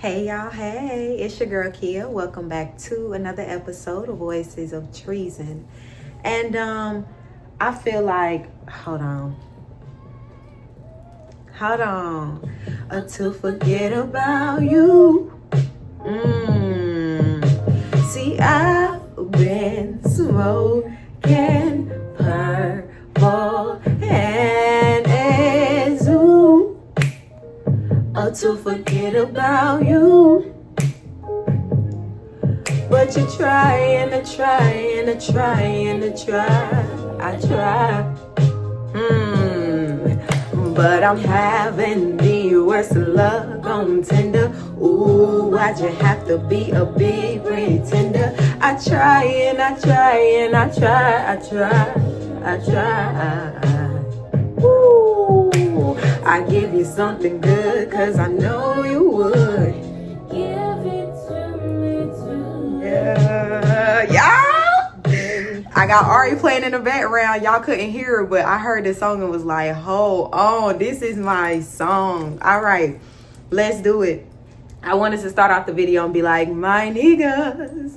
Hey y'all, hey, it's your girl Kia. Welcome back to another episode of Voices of Treason. And I feel like, hold on, to forget about you. See, I've been smoking purple and azul. To forget about you, but you're trying to try. I try, but I'm having the worst luck on Tinder. Ooh, why'd you have to be a big pretender? I try. Ooh, I give you something good, cause I know you would. Give it to me too. Yeah, y'all. I got Ari playing in the background. Y'all couldn't hear it, but I heard the song and was like, hold on, this is my song. All right, let's do it. I wanted to start off the video and be like, my niggas.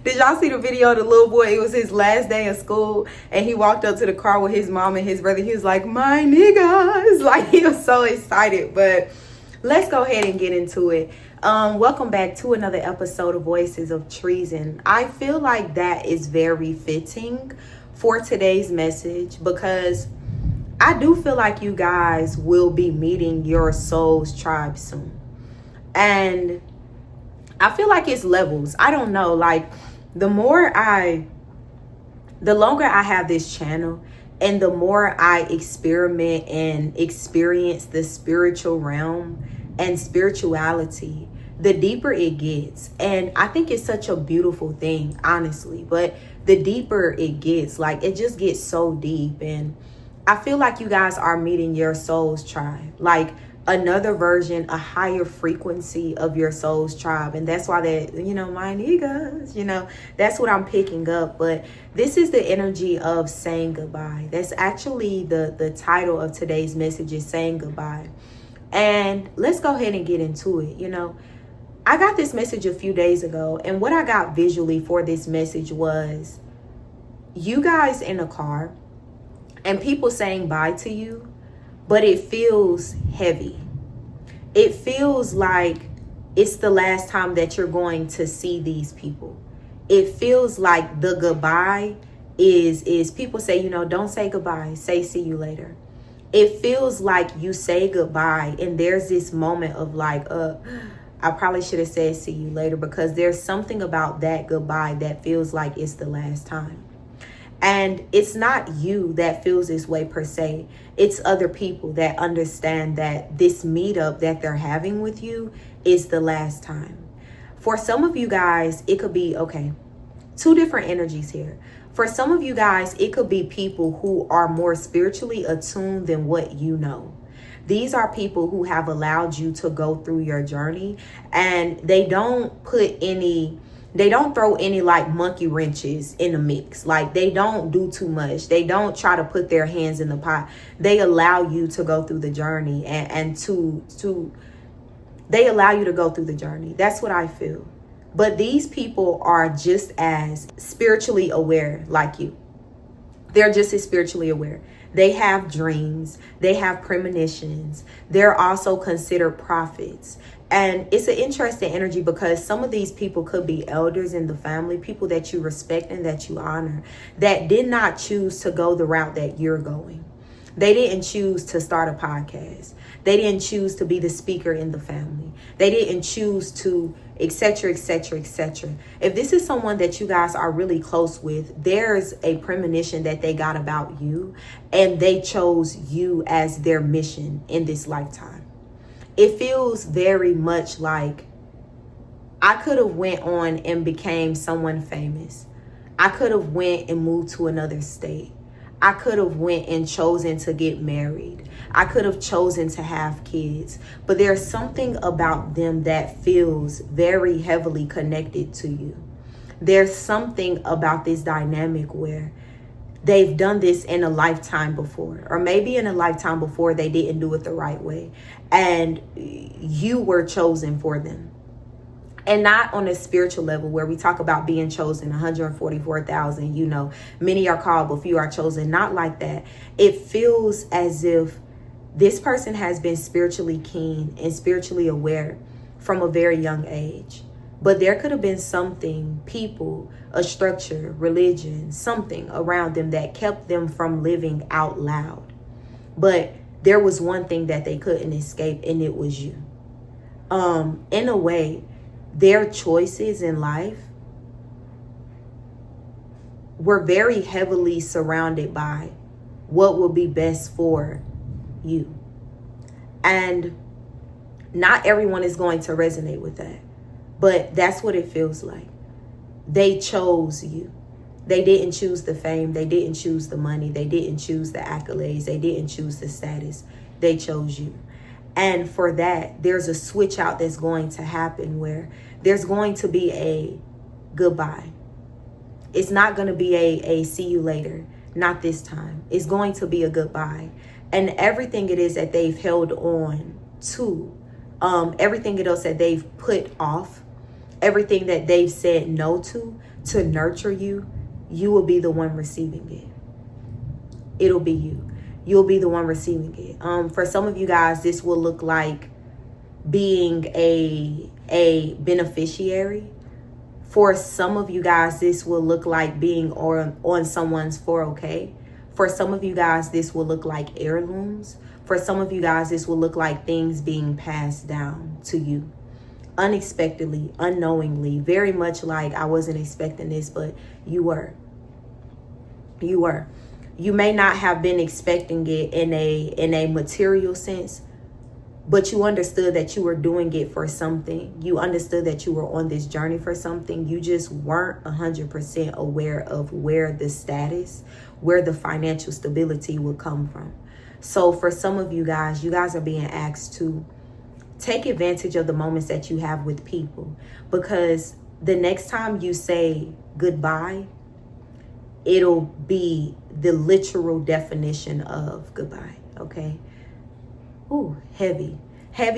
Did y'all see the video of the little boy? It was his last day of school and he walked up to the car with his mom and his brother. He was like, my niggas. Like, he was so excited. But let's go ahead and get into it. Welcome back to another episode of Voices of Treason. I feel like that is very fitting for today's message because I do feel like you guys will be meeting your soul's tribe soon. And I feel like it's levels. I don't know. Like, the longer I have this channel and the more I experiment and experience the spiritual realm and spirituality, the deeper it gets. And I think it's such a beautiful thing, honestly. But the deeper it gets, like, it just gets so deep. And I feel like you guys are meeting your soul's tribe, like another version, a higher frequency of your soul's tribe. And that's why that, my niggas, that's what I'm picking up. But this is the energy of saying goodbye. That's actually the title of today's message, is saying goodbye. And let's go ahead and get into it. I got this message a few days ago, and what I got visually for this message was you guys in a car and people saying bye to you, but it feels heavy. It feels like it's the last time that you're going to see these people. It feels like the goodbye is people say, don't say goodbye, say see you later. It feels like you say goodbye and there's this moment of like, I probably should have said see you later, because there's something about that goodbye that feels like it's the last time. And it's not you that feels this way per se. It's other people that understand that this meetup that they're having with you is the last time. For some of you guys, it could be, two different energies here. For some of you guys, it could be people who are more spiritually attuned than what you know. These are people who have allowed you to go through your journey, and they don't throw any like monkey wrenches in the mix. Like, they don't do too much. They don't try to put their hands in the pot. They allow you to go through the journey they allow you to go through the journey. That's what I feel. But these people are just as spiritually aware like you. They're just as spiritually aware. They have dreams. They have premonitions. They're also considered prophets. And it's an interesting energy because some of these people could be elders in the family, people that you respect and that you honor, that did not choose to go the route that you're going. They didn't choose to start a podcast. They didn't choose to be the speaker in the family. They didn't choose to, etc., etc., etc. If this is someone that you guys are really close with, there's a premonition that they got about you, and they chose you as their mission in this lifetime. It feels very much like I could have went on and became someone famous. I could have went and moved to another state. I could have went and chosen to get married. I could have chosen to have kids. But there's something about them that feels very heavily connected to you. There's something about this dynamic where they've done this in a lifetime before, or maybe in a lifetime before they didn't do it the right way, and you were chosen for them. And not on a spiritual level where we talk about being chosen, 144,000, you know, many are called, but few are chosen. Not like that. It feels as if this person has been spiritually keen and spiritually aware from a very young age. But there could have been something, people, a structure, religion, something around them that kept them from living out loud. But there was one thing that they couldn't escape, and it was you. In a way, their choices in life were very heavily surrounded by what will be best for you. And not everyone is going to resonate with that, but that's what it feels like. They chose you. They didn't choose the fame. They didn't choose the money. They didn't choose the accolades. They didn't choose the status. They chose you. And for that, there's a switch out that's going to happen where there's going to be a goodbye. It's not going to be a see you later. Not this time. It's going to be a goodbye. And everything it is that they've held on to, everything else that they've put off, everything that they've said no to nurture you, you will be the one receiving it. It'll be you. You'll be the one receiving it. For some of you guys, this will look like being a beneficiary. For some of you guys, this will look like being on someone's 401k. For some of you guys, this will look like heirlooms. For some of you guys, this will look like things being passed down to you unexpectedly, unknowingly, very much like I wasn't expecting this, but you were. You were. You may not have been expecting it in a material sense, but you understood that you were doing it for something. You understood that you were on this journey for something. You just weren't 100% aware of where the status, where the financial stability would come from. So for some of you guys are being asked to take advantage of the moments that you have with people, because the next time you say goodbye, it'll be the literal definition of goodbye. Okay. Ooh, heavy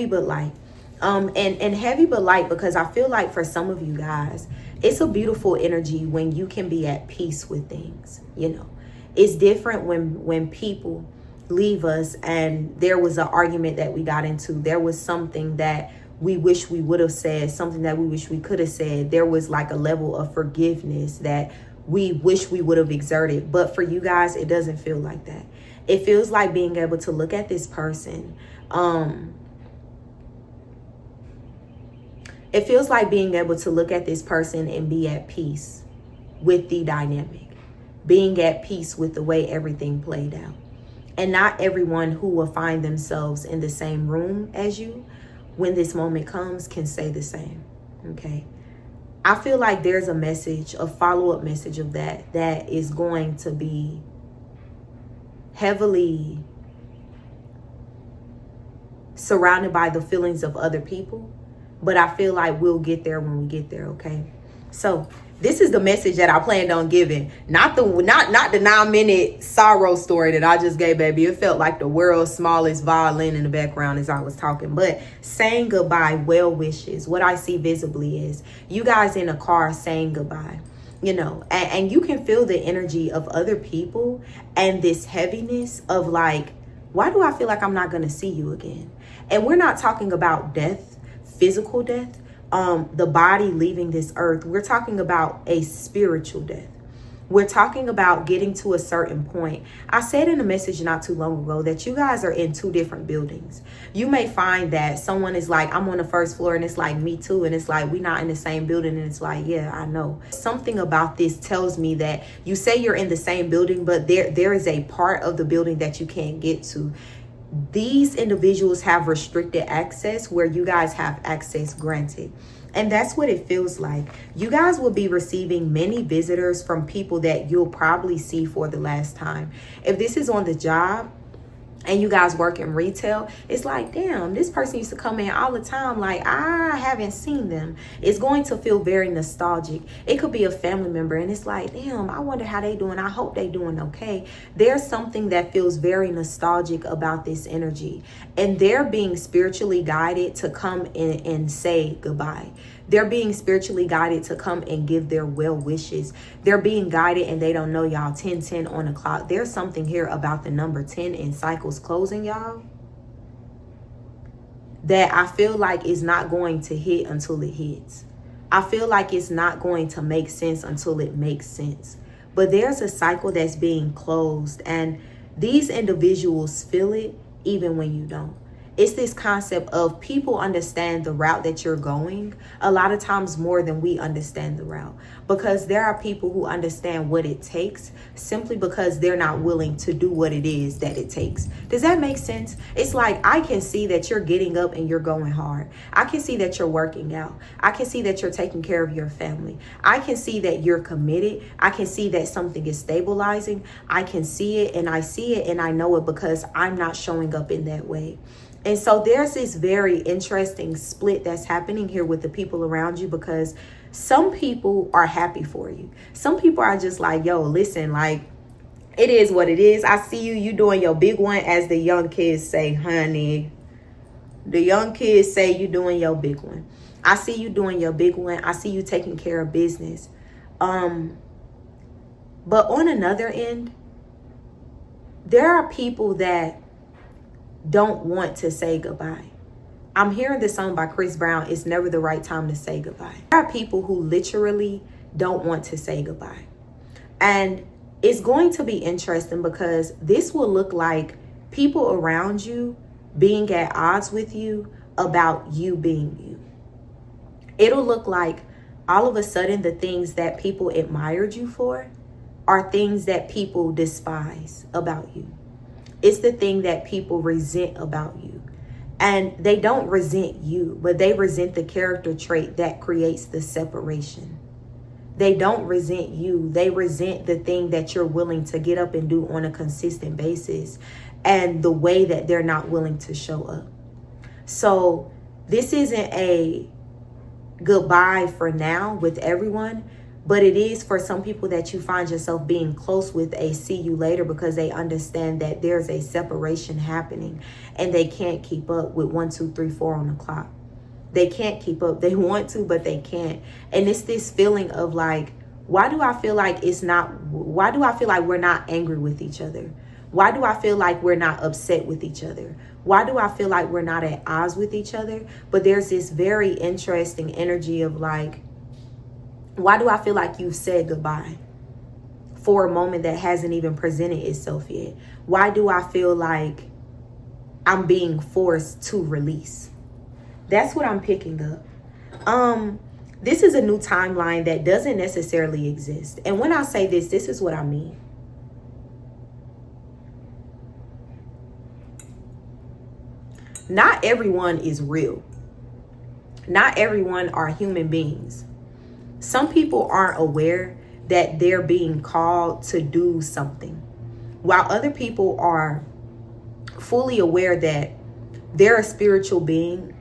but light. And heavy but light, because I feel like for some of you guys, it's a beautiful energy when you can be at peace with things. You know, it's different when people leave us and there was an argument that we got into. There was something that we wish we would have said, something that we wish we could have said. There was like a level of forgiveness that we wish we would have exerted. But for you guys, it doesn't feel like that. It feels like being able to look at this person. It feels like being able to look at this person and be at peace with the dynamic, being at peace with the way everything played out. And not everyone who will find themselves in the same room as you when this moment comes can say the same. Okay. I feel like there's a message, a follow-up message of that is going to be heavily surrounded by the feelings of other people. But I feel like we'll get there when we get there, okay? So this is the message that I planned on giving. Not the 9-minute sorrow story that I just gave, baby. It felt like the world's smallest violin in the background as I was talking. But saying goodbye, well wishes. What I see visibly is you guys in a car saying goodbye. You know, and you can feel the energy of other people and this heaviness of like, why do I feel like I'm not going to see you again? And we're not talking about death, physical death, the body leaving this earth. We're talking about a spiritual death. We're talking about getting to a certain point. I said in a message not too long ago that you guys are in two different buildings. You may find that someone is like, I'm on the first floor, and it's like, me too. And it's like, we're not in the same building. And it's like, yeah, I know. Something about this tells me that you say you're in the same building, but there is a part of the building that you can't get to. These individuals have restricted access where you guys have access granted. And that's what it feels like. You guys will be receiving many visitors from people that you'll probably see for the last time. If this is on the job, and you guys work in retail, it's like, damn, this person used to come in all the time. Like, I haven't seen them. It's going to feel very nostalgic. It could be a family member, and it's like, damn, I wonder how they doing. I hope they doing okay. There's something that feels very nostalgic about this energy, and they're being spiritually guided to come in and say goodbye. They're being spiritually guided to come and give their well wishes. They're being guided, and they don't know, y'all. 10:10 on the clock. There's something here about the number 10 in cycles closing, y'all, that I feel like is not going to hit until it hits. I feel like it's not going to make sense until it makes sense. But there's a cycle that's being closed, and these individuals feel it even when you don't. It's this concept of people understand the route that you're going a lot of times more than we understand the route, because there are people who understand what it takes simply because they're not willing to do what it is that it takes. Does that make sense? It's like, I can see that you're getting up and you're going hard. I can see that you're working out. I can see that you're taking care of your family. I can see that you're committed. I can see that something is stabilizing. I can see it, and I see it, and I know it because I'm not showing up in that way. And so there's this very interesting split that's happening here with the people around you, because some people are happy for you. Some people are just like, yo, listen, like, it is what it is. I see you doing your big one, as the young kids say, honey. The young kids say you doing your big one. I see you doing your big one. I see you taking care of business. But on another end, there are people that don't want to say goodbye. I'm hearing this song by Chris Brown, It's Never the Right Time to Say Goodbye. There are people who literally don't want to say goodbye. And it's going to be interesting, because this will look like people around you being at odds with you about you being you. It'll look like all of a sudden the things that people admired you for are things that people despise about you. It's the thing that people resent about you. And they don't resent you, but they resent the character trait that creates the separation. They don't resent you. They resent the thing that you're willing to get up and do on a consistent basis, and the way that they're not willing to show up. So this isn't a goodbye for now with everyone, but it is for some people that you find yourself being close with a see you later, because they understand that there's a separation happening and they can't keep up with 1, 2, 3, 4 on the clock. They can't keep up. They want to, but they can't. And it's this feeling of like, why do I feel like we're not angry with each other? Why do I feel like we're not upset with each other? Why do I feel like we're not at odds with each other? But there's this very interesting energy of like, why do I feel like you've said goodbye for a moment that hasn't even presented itself yet? Why do I feel like I'm being forced to release? That's what I'm picking up. This is a new timeline that doesn't necessarily exist. And when I say this is what I mean. Not everyone is real. Not everyone are human beings. Some people aren't aware that they're being called to do something, while other people are fully aware that they're a spiritual being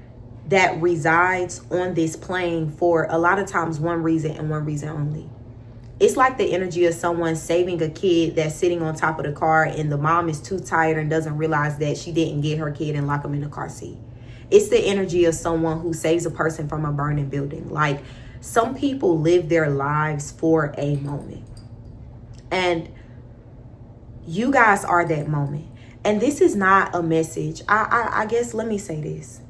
that resides on this plane for a lot of times one reason and one reason only. It's like the energy of someone saving a kid that's sitting on top of the car, and the mom is too tired and doesn't realize that she didn't get her kid and lock them in the car seat. It's the energy of someone who saves a person from a burning building. Like, some people live their lives for a moment, and you guys are that moment. And this is not a message. I guess, let me say this.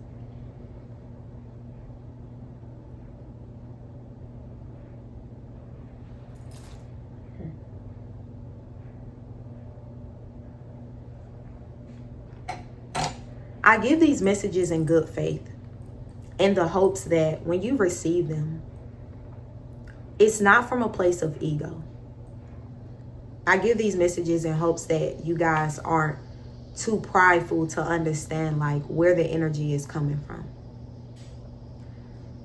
I give these messages in good faith, in the hopes that when you receive them, it's not from a place of ego. I give these messages in hopes that you guys aren't too prideful to understand like where the energy is coming from.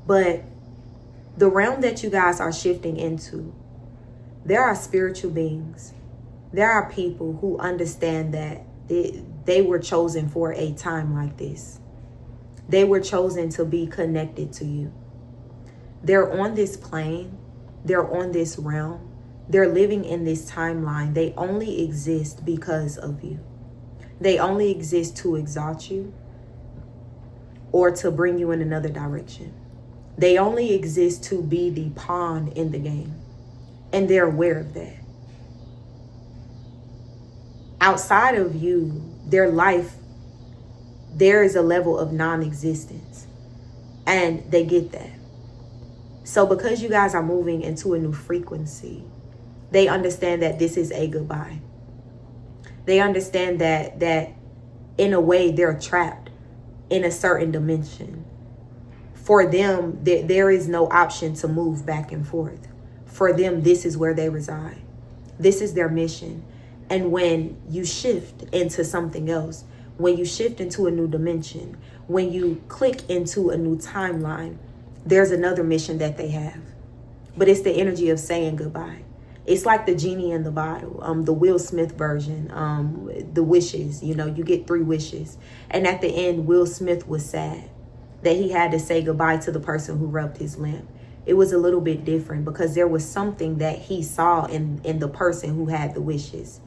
But the realm that you guys are shifting into, there are spiritual beings. There are people who understand that they were chosen for a time like this. They were chosen to be connected to you. They're on this plane. They're on this realm. They're living in this timeline. They only exist because of you. They only exist to exalt you or to bring you in another direction. They only exist to be the pawn in the game. And they're aware of that. Outside of you, their life, there is a level of non-existence. And they get that. So because you guys are moving into a new frequency, they understand that this is a goodbye. They understand that in a way they're trapped in a certain dimension. For them, there is no option to move back and forth. For them, this is where they reside. This is their mission. And when you shift into something else, when you shift into a new dimension, when you click into a new timeline, there's another mission that they have. But it's the energy of saying goodbye. It's like the genie in the bottle, the Will Smith version, the wishes, you get 3 wishes. And at the end, Will Smith was sad that he had to say goodbye to the person who rubbed his lamp. It was a little bit different because there was something that he saw in the person who had the wishes.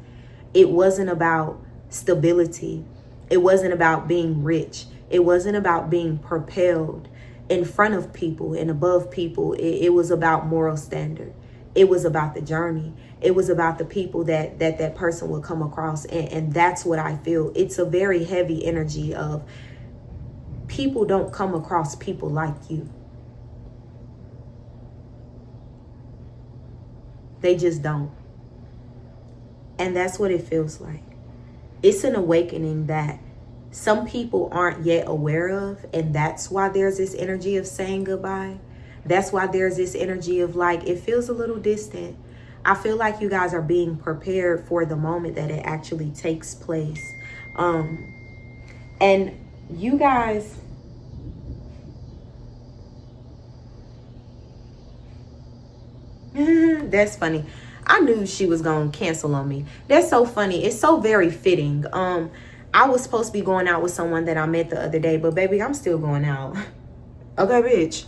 It wasn't about stability. It wasn't about being rich. It wasn't about being propelled in front of people and above people. It was about moral standard. It was about the journey. It was about the people that person would come across. And that's what I feel. It's a very heavy energy of people don't come across people like you. They just don't. And that's what it feels like. It's an awakening that some people aren't yet aware of. And that's why there's this energy of saying goodbye. That's why there's this energy of like, it feels a little distant. I feel like you guys are being prepared for the moment that it actually takes place. And you guys, that's funny. I knew she was going to cancel on me. That's so funny. It's so very fitting. I was supposed to be going out with someone that I met the other day, but baby, I'm still going out. Okay, bitch.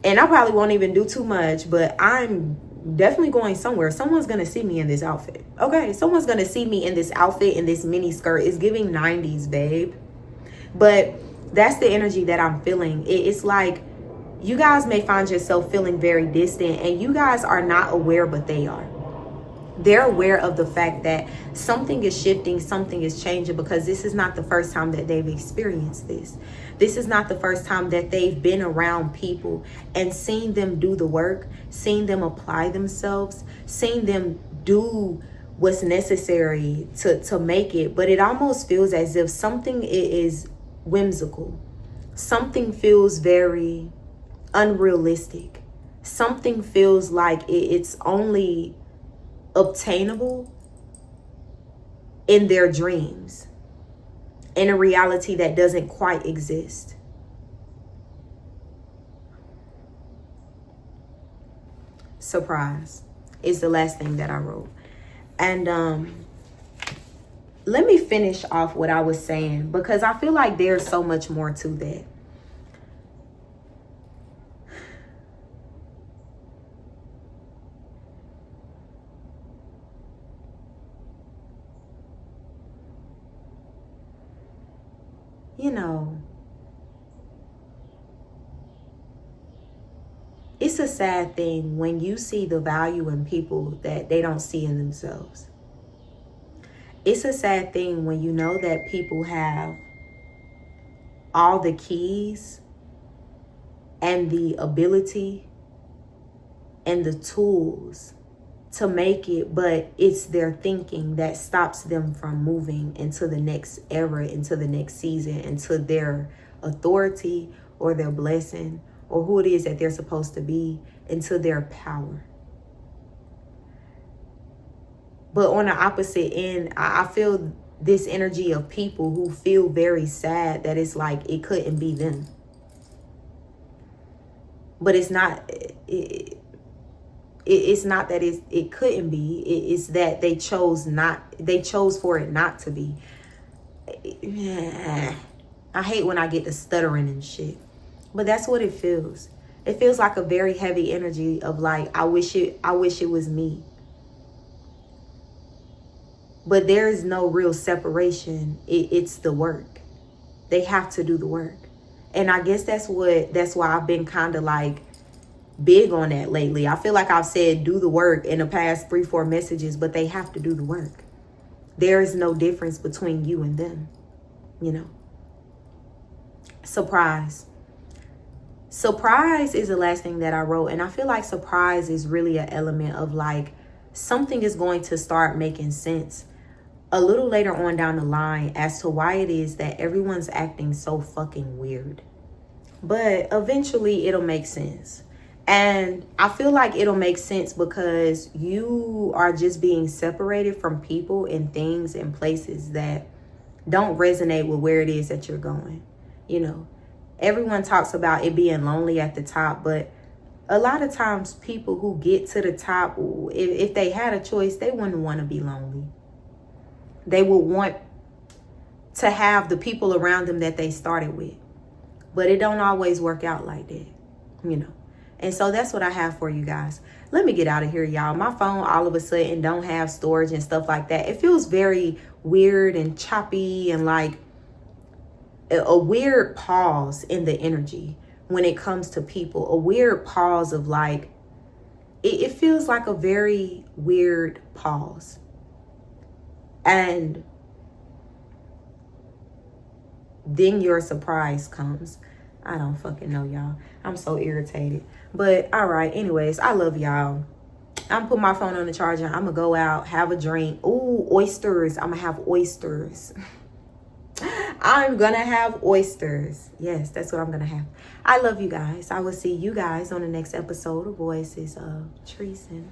And I probably won't even do too much, but I'm definitely going somewhere. Someone's going to see me in this outfit. Okay, someone's going to see me in this outfit, in this mini skirt. It's giving 90s, babe. But that's the energy that I'm feeling. It's like you guys may find yourself feeling very distant, and you guys are not aware, but they are. They're aware of the fact that something is shifting, something is changing, because this is not the first time that they've experienced this. This is not the first time that they've been around people and seen them do the work, seen them apply themselves, seen them do what's necessary to make it. But it almost feels as if something is whimsical. Something feels very unrealistic. Something feels like it's only obtainable in their dreams, in a reality that doesn't quite exist. Surprise is the last thing that I wrote. And let me finish off what I was saying, because I feel like there's so much more to that. It's a sad thing when you see the value in people that they don't see in themselves. It's a sad thing when you know that people have all the keys and the ability and the tools to make it, but it's their thinking that stops them from moving into the next era, into the next season, into their authority or their blessing, or who it is that they're supposed to be, into their power. But on the opposite end, I feel this energy of people who feel very sad that it's like it couldn't be them. But it's not. It's not that it couldn't be. It's that they chose for it not to be. I hate when I get the stuttering and shit. But that's what it feels. It feels like a very heavy energy of like, I wish it was me. But there is no real separation. It's the work. They have to do the work. And I guess that's why I've been kind of like big on that lately. I feel like I've said do the work in the past 3-4 messages, but they have to do the work. There is no difference between you and them, you know. Surprise. Surprise is the last thing that I wrote. And I feel like surprise is really an element of like something is going to start making sense a little later on down the line as to why it is that everyone's acting so fucking weird. But eventually it'll make sense. And I feel like it'll make sense because you are just being separated from people and things and places that don't resonate with where it is that you're going. You know, everyone talks about it being lonely at the top, but a lot of times people who get to the top, if they had a choice, they wouldn't want to be lonely. They would want to have the people around them that they started with. But it don't always work out like that, you know. And so that's what I have for you guys. Let me get out of here, y'all. My phone all of a sudden don't have storage and stuff like that. It feels very weird and choppy and like a weird pause in the energy when it comes to people. A weird pause of like, it feels like a very weird pause. And then your surprise comes. I don't fucking know, y'all. I'm so irritated. But all right, anyways, I love y'all. I'm putting my phone on the charger. I'm gonna go out, have a drink. Ooh, oysters. I'm gonna have oysters. I'm gonna have oysters. Yes, that's what I'm gonna have. I love you guys. I will see you guys on the next episode of Voices of Treason.